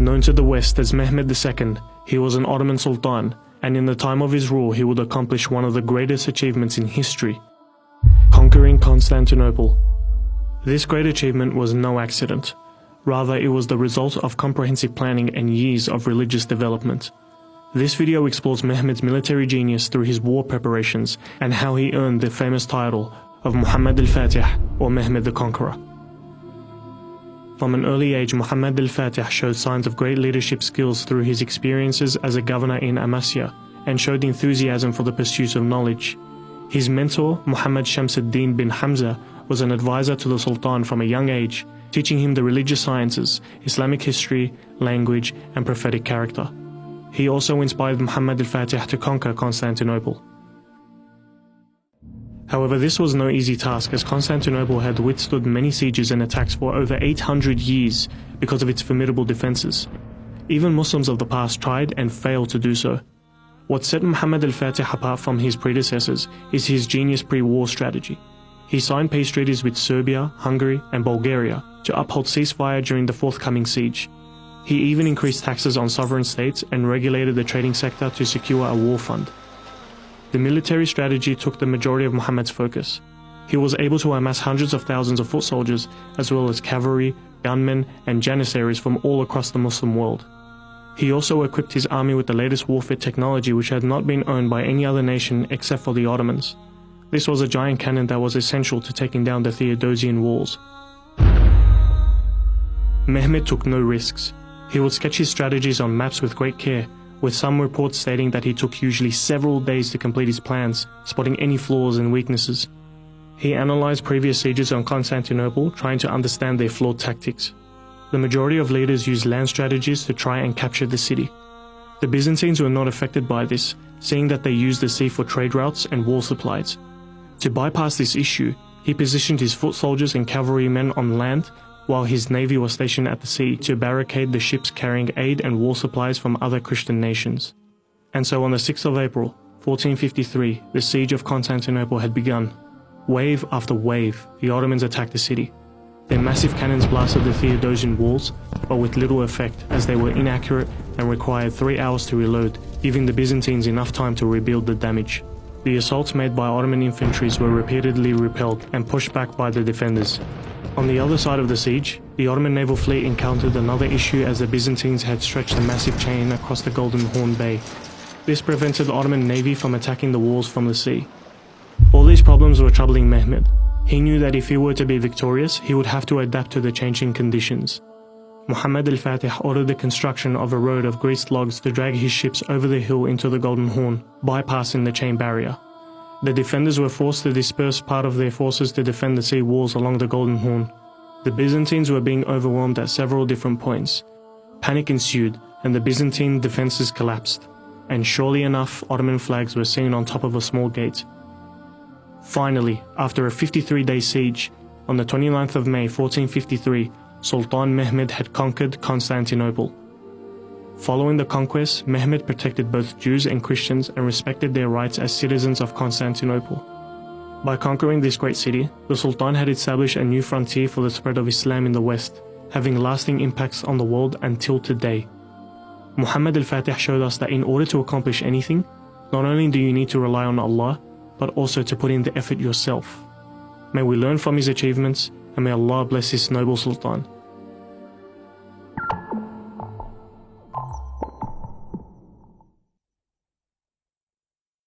Known to the West as Mehmed II, he was an Ottoman Sultan, and in the time of his rule he would accomplish one of the greatest achievements in history: conquering Constantinople. This great achievement was no accident. Rather, it was the result of comprehensive planning and years of religious development. This video explores Mehmed's military genius through his war preparations and how he earned the famous title of Muhammad al-Fatih, or Mehmed the Conqueror. From an early age, Muhammad al-Fatih showed signs of great leadership skills through his experiences as a governor in Amasya, and showed enthusiasm for the pursuit of knowledge. His mentor, Muhammad Shamsuddin bin Hamza, was an advisor to the Sultan from a young age, teaching him the religious sciences, Islamic history, language, and prophetic character. He also inspired Muhammad al-Fatih to conquer Constantinople. However, this was no easy task, as Constantinople had withstood many sieges and attacks for over 800 years because of its formidable defenses. Even Muslims of the past tried and failed to do so. What set Muhammad al-Fatih apart from his predecessors is his genius pre-war strategy. He signed peace treaties with Serbia, Hungary, and Bulgaria to uphold ceasefire during the forthcoming siege. He even increased taxes on sovereign states and regulated the trading sector to secure a war fund. The military strategy took the majority of Muhammad's focus. He was able to amass hundreds of thousands of foot soldiers, as well as cavalry, gunmen, and janissaries from all across the Muslim world. He also equipped his army with the latest warfare technology, which had not been owned by any other nation except for the Ottomans. This was a giant cannon that was essential to taking down the Theodosian walls. Mehmed took no risks. He would sketch his strategies on maps with great care, with some reports stating that he took usually several days to complete his plans, spotting any flaws and weaknesses. He analyzed previous sieges on Constantinople, trying to understand their flawed tactics. The majority of leaders used land strategies to try and capture the city. The Byzantines were not affected by this, seeing that they used the sea for trade routes and war supplies. To bypass this issue, he positioned his foot soldiers and cavalrymen on land, while his navy was stationed at the sea to barricade the ships carrying aid and war supplies from other Christian nations. And so on the 6th of April, 1453, the siege of Constantinople had begun. Wave after wave, the Ottomans attacked the city. Their massive cannons blasted the Theodosian walls, but with little effect, as they were inaccurate and required 3 hours to reload, giving the Byzantines enough time to rebuild the damage. The assaults made by Ottoman infantries were repeatedly repelled and pushed back by the defenders. On the other side of the siege, the Ottoman naval fleet encountered another issue, as the Byzantines had stretched a massive chain across the Golden Horn Bay. This prevented the Ottoman navy from attacking the walls from the sea. All these problems were troubling Mehmed. He knew that if he were to be victorious, he would have to adapt to the changing conditions. Muhammad al-Fatih ordered the construction of a road of greased logs to drag his ships over the hill into the Golden Horn, bypassing the chain barrier. The defenders were forced to disperse part of their forces to defend the sea walls along the Golden Horn. The Byzantines were being overwhelmed at several different points. Panic ensued, and the Byzantine defenses collapsed. And surely enough, Ottoman flags were seen on top of a small gate. Finally, after a 53-day siege, on the 29th of May 1453, Sultan Mehmed had conquered Constantinople. Following the conquest, Mehmed protected both Jews and Christians and respected their rights as citizens of Constantinople. By conquering this great city, the Sultan had established a new frontier for the spread of Islam in the West, having lasting impacts on the world until today. Muhammad al-Fatih showed us that in order to accomplish anything, not only do you need to rely on Allah, but also to put in the effort yourself. May we learn from his achievements, and may Allah bless this noble Sultan.